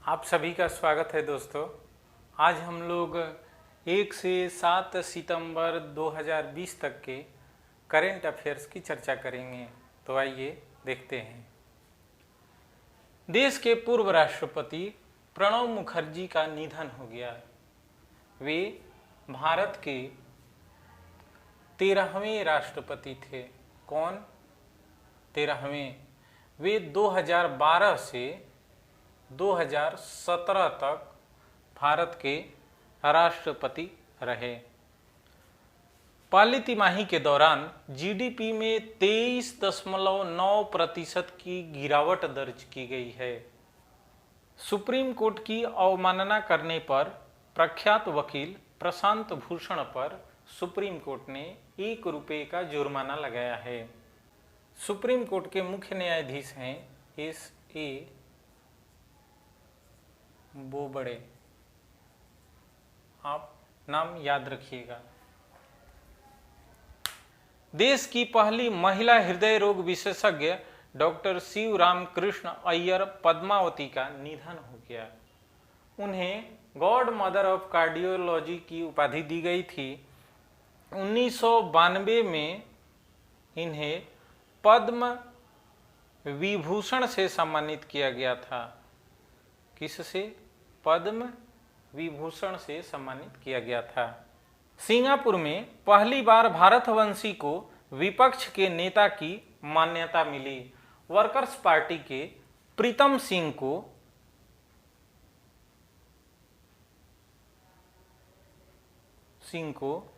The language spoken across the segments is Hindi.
आप सभी का स्वागत है दोस्तों। आज हम लोग 1 से 7 सितंबर 2020 तक के करेंट अफेयर्स की चर्चा करेंगे। तो आइए देखते हैं। देश के पूर्व राष्ट्रपति प्रणब मुखर्जी का निधन हो गया। वे भारत के 13वें राष्ट्रपति थे। कौन? 13वें। वे 2012 से 2017 तक भारत के राष्ट्रपति रहे। पहली तिमाही के दौरान जीडीपी में 23.9% की गिरावट दर्ज की गई है। सुप्रीम कोर्ट की अवमानना करने पर प्रख्यात वकील प्रशांत भूषण पर सुप्रीम कोर्ट ने ₹1 का जुर्माना लगाया है। सुप्रीम कोर्ट के मुख्य न्यायाधीश हैं S.A. बोबड़े। आप नाम याद रखिएगा। देश की पहली महिला हृदय रोग विशेषज्ञ डॉक्टर शिव रामकृष्ण अय्यर पद्मावती का निधन हो गया। उन्हें गॉड मदर ऑफ कार्डियोलॉजी की उपाधि दी गई थी। 1992 में इन्हें पद्म विभूषण से सम्मानित किया गया था। किससे? पद्म विभूषण से सम्मानित किया गया था। सिंगापुर में पहली बार भारतवंशी को विपक्ष के नेता की मान्यता मिली। वर्कर्स पार्टी के प्रीतम सिंह को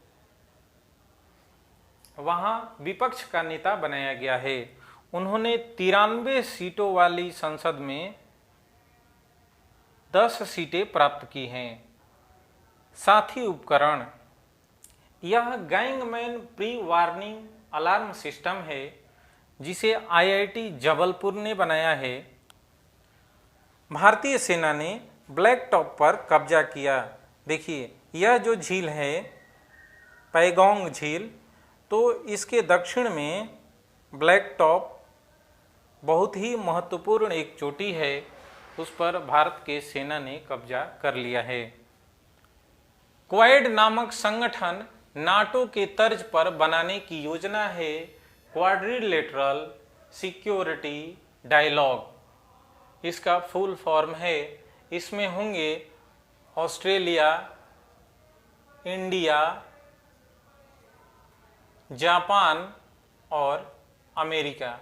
वहां विपक्ष का नेता बनाया गया है। उन्होंने 93 सीटों वाली संसद में 10 सीटें प्राप्त की हैं। साथी उपकरण, यह gangman pre warning alarm system है जिसे IIT जबलपुर ने बनाया है। भारतीय सेना ने ब्लैक टॉप पर कब्जा किया। देखिए, यह जो झील है पैगोंग झील, तो इसके दक्षिण में ब्लैक टॉप बहुत ही महत्वपूर्ण एक चोटी है। उस पर भारत के सेना ने कब्जा कर लिया है। क्वाड नामक संगठन नाटो के तर्ज पर बनाने की योजना है। क्वाड्रिलेटरल सिक्योरिटी डायलॉग इसका फुल फॉर्म है। इसमें होंगे ऑस्ट्रेलिया, इंडिया, जापान और अमेरिका।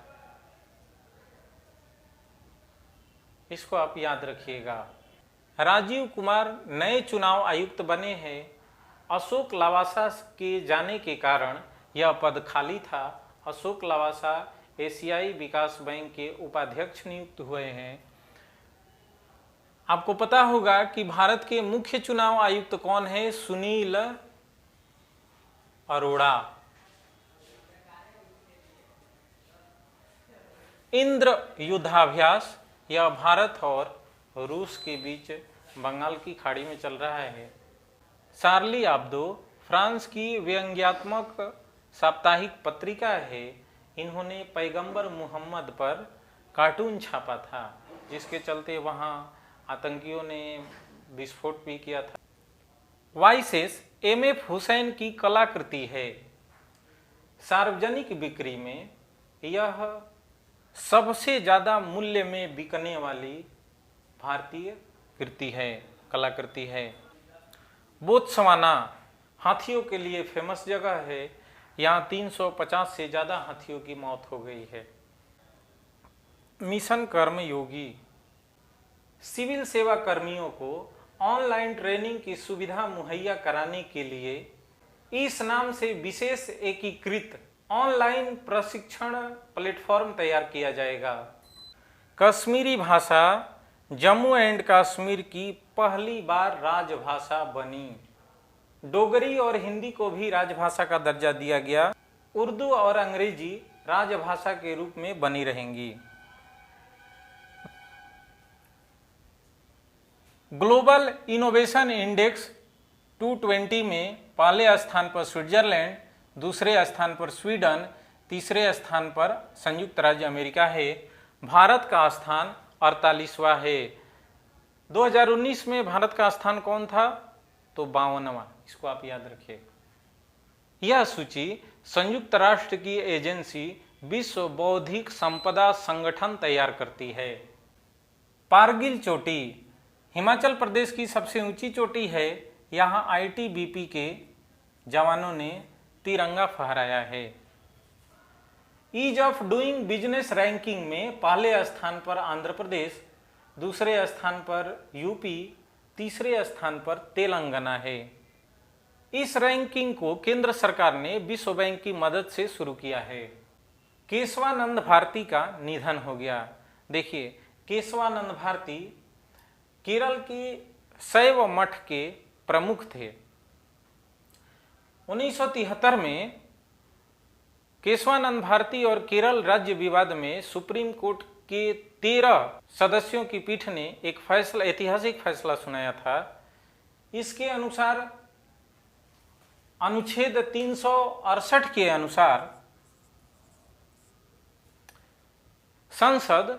इसको आप याद रखिएगा। राजीव कुमार नए चुनाव आयुक्त बने हैं। अशोक लवासा के जाने के कारण यह पद खाली था। अशोक लवासा एशियाई विकास बैंक के उपाध्यक्ष नियुक्त हुए हैं। आपको पता होगा कि भारत के मुख्य चुनाव आयुक्त कौन है? सुनील अरोड़ा। इंद्र युद्धाभ्यास यह भारत और रूस के बीच बंगाल की खाड़ी में चल रहा है। शार्ली एब्दो फ्रांस की व्यंग्यात्मक साप्ताहिक पत्रिका है। इन्होंने पैगंबर मुहम्मद पर कार्टून छापा था, जिसके चलते वहां आतंकियों ने विस्फोट भी किया था। वाइसेस MF हुसैन की कलाकृति है। सार्वजनिक बिक्री में यह सबसे ज्यादा मूल्य में बिकने वाली भारतीय कृति है, कलाकृति है। बोत्सवाना हाथियों के लिए फेमस जगह है। यहाँ 350 से ज्यादा हाथियों की मौत हो गई है। मिशन कर्मयोगी सिविल सेवा कर्मियों को ऑनलाइन ट्रेनिंग की सुविधा मुहैया कराने के लिए इस नाम से विशेष एकीकृत ऑनलाइन प्रशिक्षण प्लेटफॉर्म तैयार किया जाएगा। कश्मीरी भाषा जम्मू एंड कश्मीर की पहली बार राजभाषा बनी। डोगरी और हिंदी को भी राजभाषा का दर्जा दिया गया। उर्दू और अंग्रेजी राजभाषा के रूप में बनी रहेंगी। ग्लोबल इनोवेशन इंडेक्स 220 में पहले स्थान पर स्विट्जरलैंड, दूसरे स्थान पर स्वीडन, तीसरे स्थान पर संयुक्त राज्य अमेरिका है। भारत का स्थान 48वां है। 2019 में भारत का स्थान कौन था? तो 52वां। इसको आप याद रखिए। यह सूची संयुक्त राष्ट्र की एजेंसी विश्व बौद्धिक संपदा संगठन तैयार करती है। कारगिल चोटी हिमाचल प्रदेश की सबसे ऊंची चोटी है। यहाँ आईटीबीपी के जवानों ने तिरंगा फहराया है। Ease of doing business ranking में पहले स्थान पर आंध्र प्रदेश, दूसरे स्थान पर यूपी, तीसरे स्थान पर तेलंगाना है। इस रैंकिंग को केंद्र सरकार ने विश्व बैंक की मदद से शुरू किया है। केशवानंद भारती का निधन हो गया। देखिए, केशवानंद भारती केरल के शैव मठ के प्रमुख थे। 1973 में केशवानंद भारती और केरल राज्य विवाद में सुप्रीम कोर्ट के 13 सदस्यों की पीठ ने एक ऐतिहासिक फैसला सुनाया था। इसके अनुसार अनुच्छेद 368 के अनुसार संसद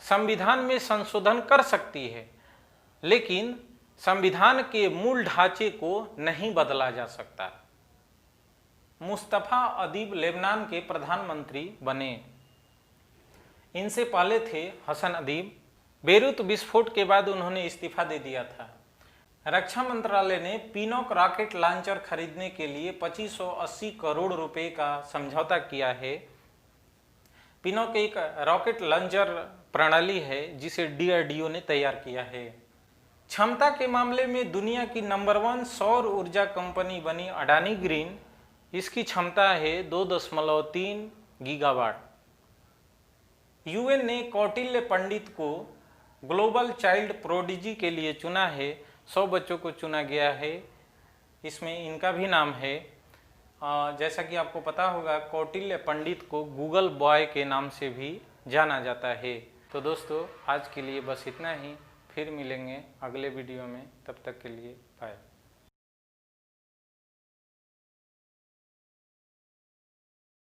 संविधान में संशोधन कर सकती है, लेकिन संविधान के मूल ढांचे को नहीं बदला जा सकता। मुस्तफा अदीब लेबनान के प्रधानमंत्री बने। इनसे पहले थे हसन अदीब। बेरूत विस्फोट के बाद उन्होंने इस्तीफा दे दिया था। रक्षा मंत्रालय ने पिनॉक रॉकेट लॉन्चर खरीदने के लिए 2580 करोड़ रुपए का समझौता किया है। पिनॉक एक रॉकेट लॉन्चर प्रणाली है जिसे डीआरडीओ ने तैयार किया है। क्षमता के मामले में दुनिया की नंबर 1 सौर ऊर्जा कंपनी बनी अडानी ग्रीन। इसकी क्षमता है 2.3 गीगावाट। यूएन ने कौटिल्य पंडित को ग्लोबल चाइल्ड प्रोडिजी के लिए चुना है। 100 बच्चों को चुना गया है। इसमें इनका भी नाम है। जैसा कि आपको पता होगा, कौटिल्य पंडित को गूगल बॉय के नाम से भी जाना जाता है। तो दोस्तों, आज के लिए बस इतना ही। फिर मिलेंगे अगले वीडियो में। तब तक के लिए बाय।